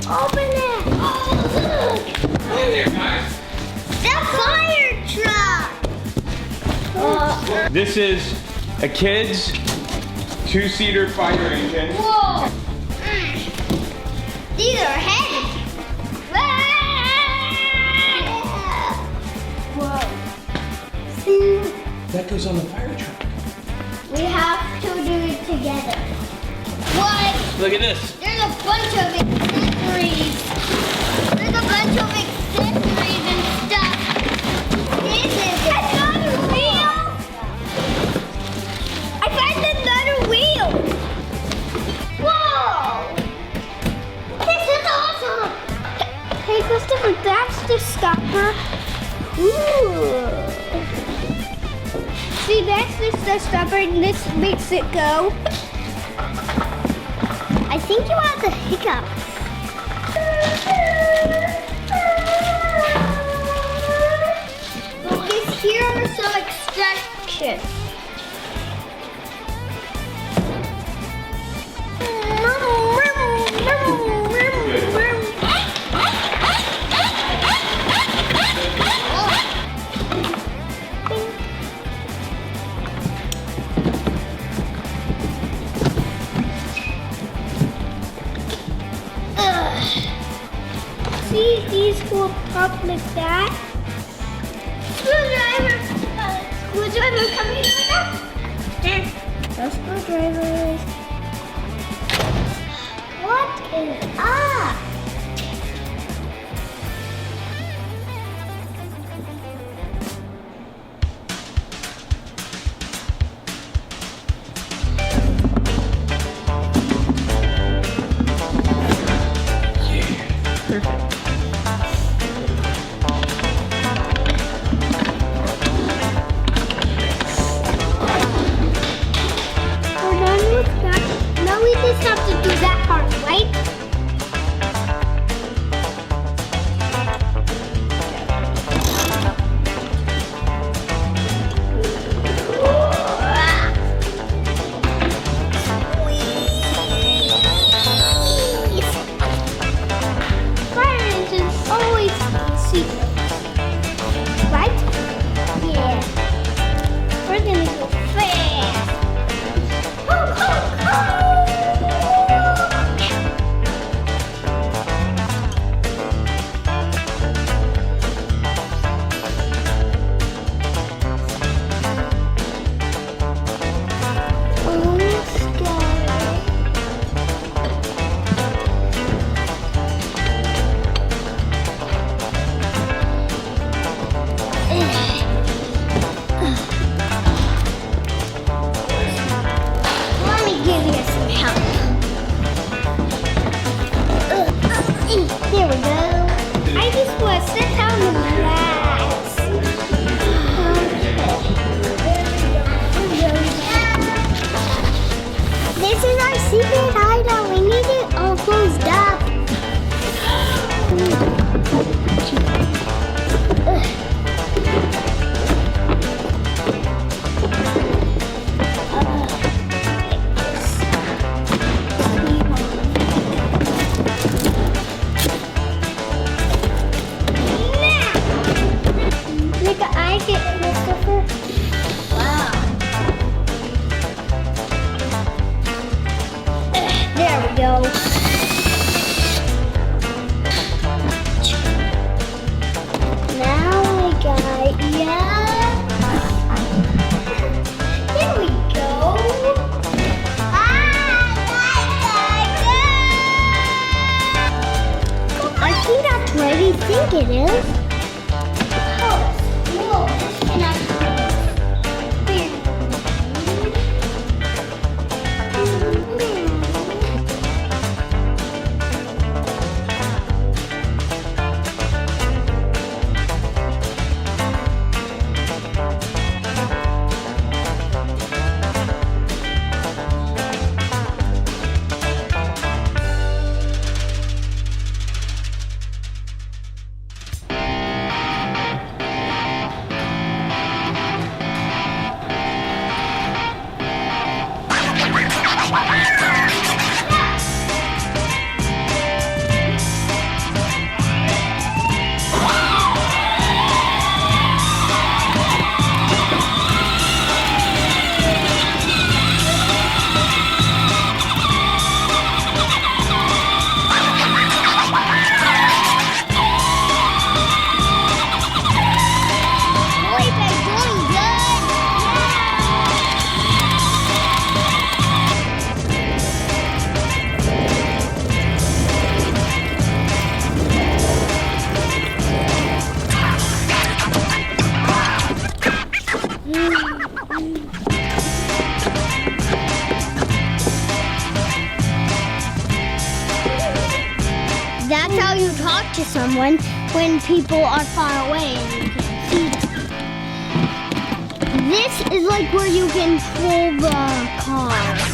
Open it. Oh, look. Hey there, guys. The fire truck. This is a kid's two-seater fire engine. Whoa. These are heavy. Whoa. See? That goes on the fire truck. We have to do it together. What? Look at this. There's a bunch of accessories. There's a bunch of accessories and stuff. This is another wheel. I found another wheel. Whoa! This is awesome. Hey, Christopher, that's the stopper. Ooh. See, that's the stopper, and this makes it go. I think you have the hiccup. Because here are some instructions. See, these will pop like that. Screwdriver coming with that. No screwdrivers. What is up? Perfect. We're done with that. Now we just have to do that part, right? Squeeze. Fire engines always secret, right? Yeah. We're gonna go fast. Ho, ho, ho! Let me give you some help. There we go. I just want to sit down and relax. This is our secret hideout. We need it all closed up. Look, I get Christopher. Wow. There we go. Now I got, yeah. There we go. I think that's what I think it is. Whoa, this can how you talk to someone when people are far away and you can't see them. This is like where you can pull the car.